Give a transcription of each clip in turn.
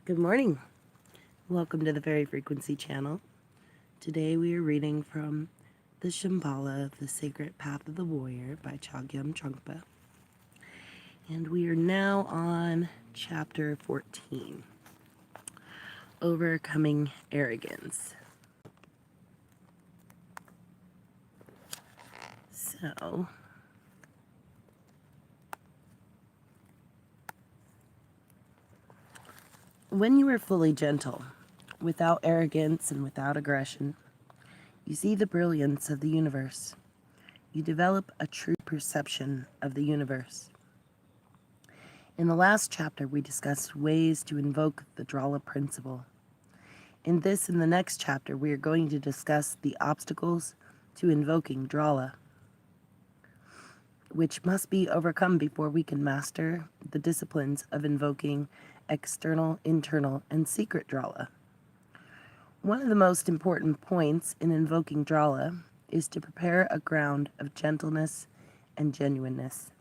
Good morning. Welcome to the Fairy Frequency channel. Today we are reading from the Shambhala The Sacred Path of the Warrior by Chogyam Trungpa. And we are now on chapter 14, Overcoming Arrogance. So, when you are fully gentle, without arrogance and without aggression, you see the brilliance of the universe. You develop a true perception of the universe. In the last chapter, we discussed ways to invoke the Drala principle. In this and the next chapter, we are going to discuss the obstacles to invoking Drala, which must be overcome before we can master the disciplines of invoking external, internal, and secret Drala. One of the most important points in invoking Drala is to prepare a ground of gentleness and genuineness.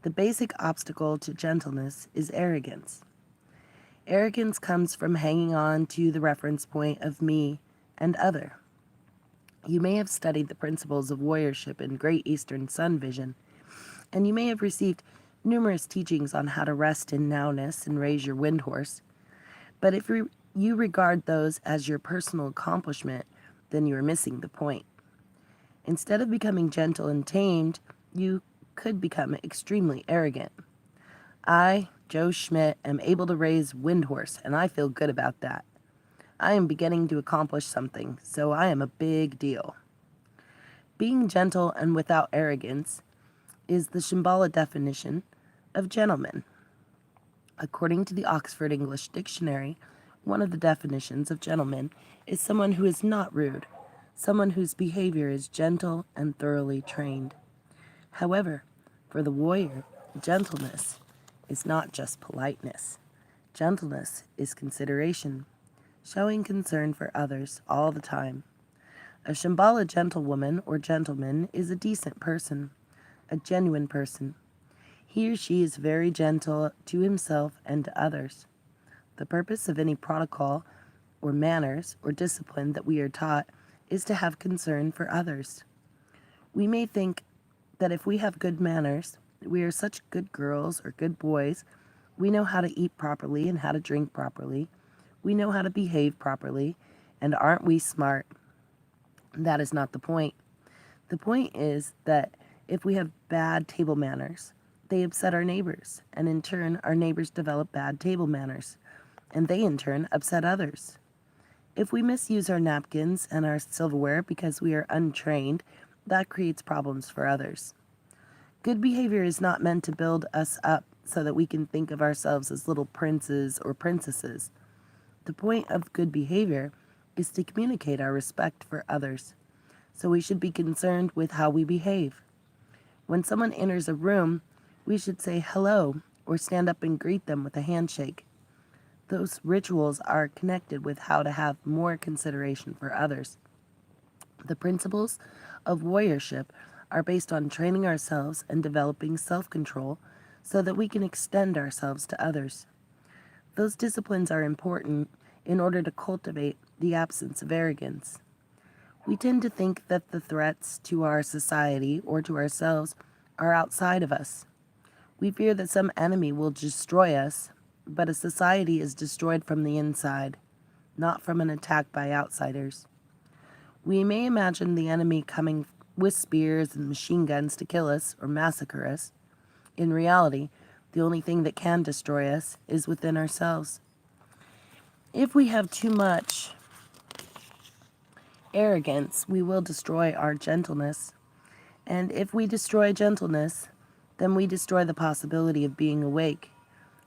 The basic obstacle to gentleness is arrogance. Arrogance comes from hanging on to the reference point of me and other. You may have studied the principles of warriorship in Great Eastern Sun Vision, and you may have received numerous teachings on how to rest in nowness and raise your wind horse. But if you regard those as your personal accomplishment, then you are missing the point. Instead of becoming gentle and tamed, you could become extremely arrogant. I, Joe Schmidt, am able to raise wind horse, and I feel good about that. I am beginning to accomplish something, so I am a big deal. Being gentle and without arrogance is the Shambhala definition of gentleman. According to the Oxford English Dictionary, one of the definitions of gentleman is someone who is not rude, someone whose behavior is gentle and thoroughly trained. However, for the warrior, gentleness is not just politeness. Gentleness is consideration, showing concern for others all the time. A Shambhala gentlewoman or gentleman is a decent person, a genuine person. He or she is very gentle to himself and to others. The purpose of any protocol or manners or discipline that we are taught is to have concern for others. We may think that if we have good manners, we are such good girls or good boys, we know how to eat properly and how to drink properly, we know how to behave properly, and aren't we smart? That is not the point. The point is that if we have bad table manners, they upset our neighbors, and in turn, our neighbors develop bad table manners, and they in turn upset others. If we misuse our napkins and our silverware because we are untrained, that creates problems for others. Good behavior is not meant to build us up so that we can think of ourselves as little princes or princesses. The point of good behavior is to communicate our respect for others, so we should be concerned with how we behave. When someone enters a room, we should say hello or stand up and greet them with a handshake. Those rituals are connected with how to have more consideration for others. The principles of warriorship are based on training ourselves and developing self-control so that we can extend ourselves to others. Those disciplines are important in order to cultivate the absence of arrogance. We tend to think that the threats to our society or to ourselves are outside of us. We fear that some enemy will destroy us, but a society is destroyed from the inside, not from an attack by outsiders. We may imagine the enemy coming with spears and machine guns to kill us or massacre us. In reality, the only thing that can destroy us is within ourselves. If we have too much arrogance, we will destroy our gentleness. And if we destroy gentleness, then we destroy the possibility of being awake.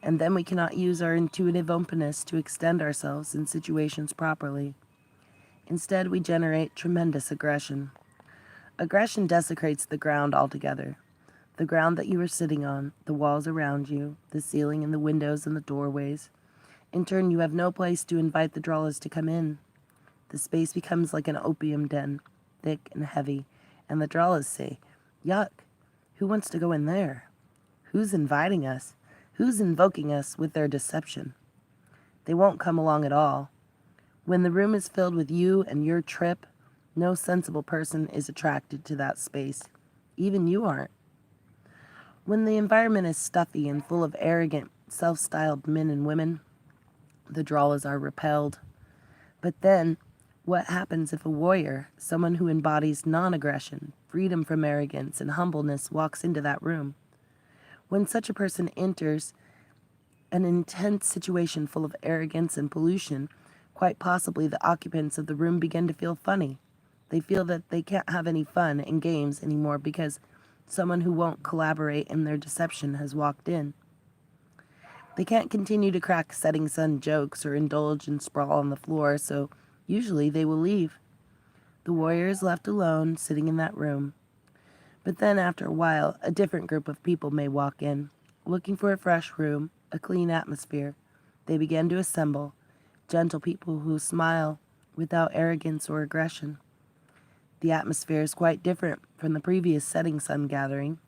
And then we cannot use our intuitive openness to extend ourselves in situations properly. Instead, we generate tremendous aggression. Aggression desecrates the ground altogether. The ground that you are sitting on, the walls around you, the ceiling and the windows and the doorways. In turn, you have no place to invite the Dralas to come in. The space becomes like an opium den, thick and heavy, and the Dralas say, "Yuck, who wants to go in there? Who's inviting us? Who's invoking us with their deception?" They won't come along at all. When the room is filled with you and your trip, no sensible person is attracted to that space. Even you aren't. When the environment is stuffy and full of arrogant, self-styled men and women, the drawlas are repelled. But then, what happens if a warrior, someone who embodies non-aggression, freedom from arrogance, and humbleness, walks into that room? When such a person enters an intense situation full of arrogance and pollution, quite possibly the occupants of the room begin to feel funny. They feel that they can't have any fun and games anymore because someone who won't collaborate in their deception has walked in. They can't continue to crack setting sun jokes or indulge in sprawl on the floor, so usually they will leave. The warrior is left alone, sitting in that room. But then after a while, a different group of people may walk in, looking for a fresh room, a clean atmosphere. They begin to assemble, gentle people who smile without arrogance or aggression. The atmosphere is quite different from the previous setting sun gathering.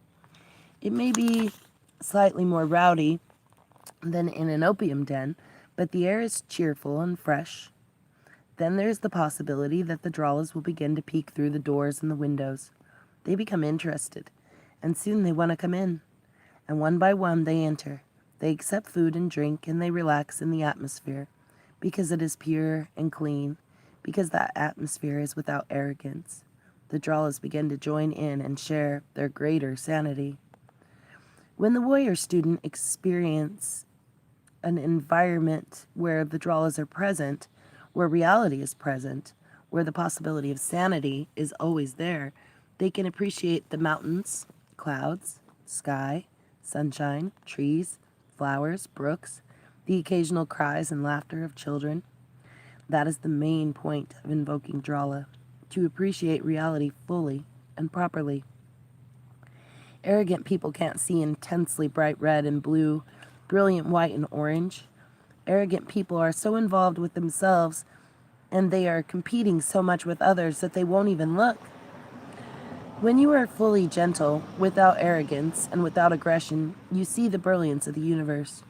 It may be slightly more rowdy than in an opium den, but the air is cheerful and fresh. Then there's the possibility that the drawlas will begin to peek through the doors and the windows. They become interested, and soon they want to come in. And one by one they enter. They accept food and drink, and they relax in the atmosphere, because it is pure and clean, because that atmosphere is without arrogance. The drawlas begin to join in and share their greater sanity. When the warrior student experiences an environment where the drawlas are present, where reality is present, where the possibility of sanity is always there, they can appreciate the mountains, clouds, sky, sunshine, trees, flowers, brooks, the occasional cries and laughter of children. That is the main point of invoking drawla, to appreciate reality fully and properly. Arrogant people can't see intensely bright red and blue, brilliant white and orange. Arrogant people are so involved with themselves and they are competing so much with others that they won't even look. When you are fully gentle, without arrogance and without aggression, you see the brilliance of the universe.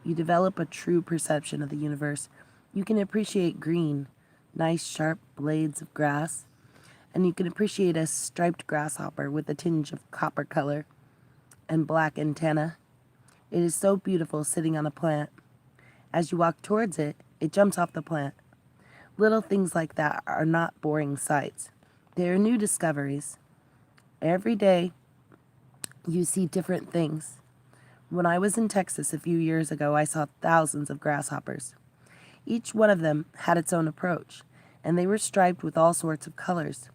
You develop a true perception of the universe. You can appreciate green, nice sharp blades of grass, and you can appreciate a striped grasshopper with a tinge of copper color and black antenna. It is so beautiful sitting on a plant. As you walk towards it, it jumps off the plant. Little things like that are not boring sights. They are new discoveries. Every day, you see different things. When I was in Texas a few years ago, I saw thousands of grasshoppers. Each one of them had its own approach, and they were striped with all sorts of colors.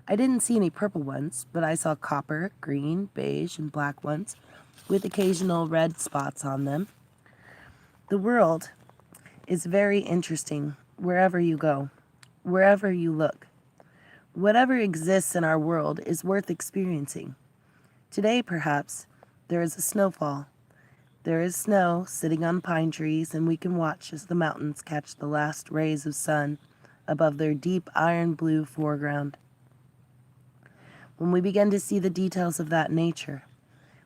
I didn't see any purple ones, but I saw copper, green, beige, and black ones, with occasional red spots on them. The world is very interesting wherever you go, wherever you look. Whatever exists in our world is worth experiencing. Today, perhaps, there is a snowfall. There is snow sitting on pine trees, and we can watch as the mountains catch the last rays of sun above their deep iron blue foreground. When we begin to see the details of that nature,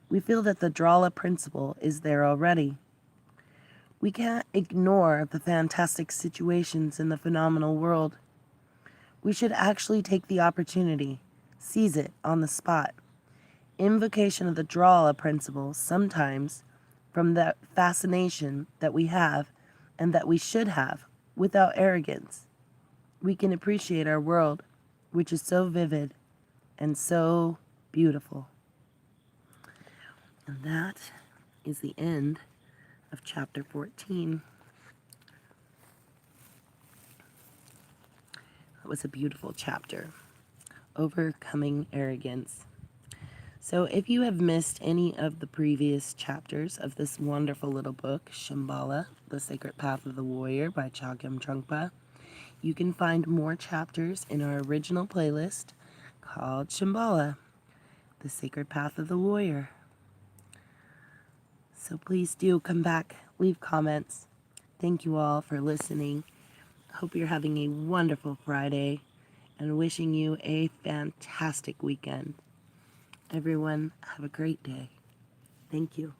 we feel that the drawla principle is there already. We can't ignore the fantastic situations in the phenomenal world. We should actually take the opportunity, seize it on the spot. Invocation of the drawla principle sometimes from that fascination that we have and that we should have without arrogance. We can appreciate our world, which is so vivid and so beautiful. And that is the end of chapter 14. That was a beautiful chapter. Overcoming arrogance. So if you have missed any of the previous chapters of this wonderful little book, Shambhala, The Sacred Path of the Warrior by Chogyam Trungpa, you can find more chapters in our original playlist called Shambhala, The Sacred Path of the Warrior. So please do come back, leave comments. Thank you all for listening. Hope you're having a wonderful Friday and wishing you a fantastic weekend. Everyone, have a great day. Thank you.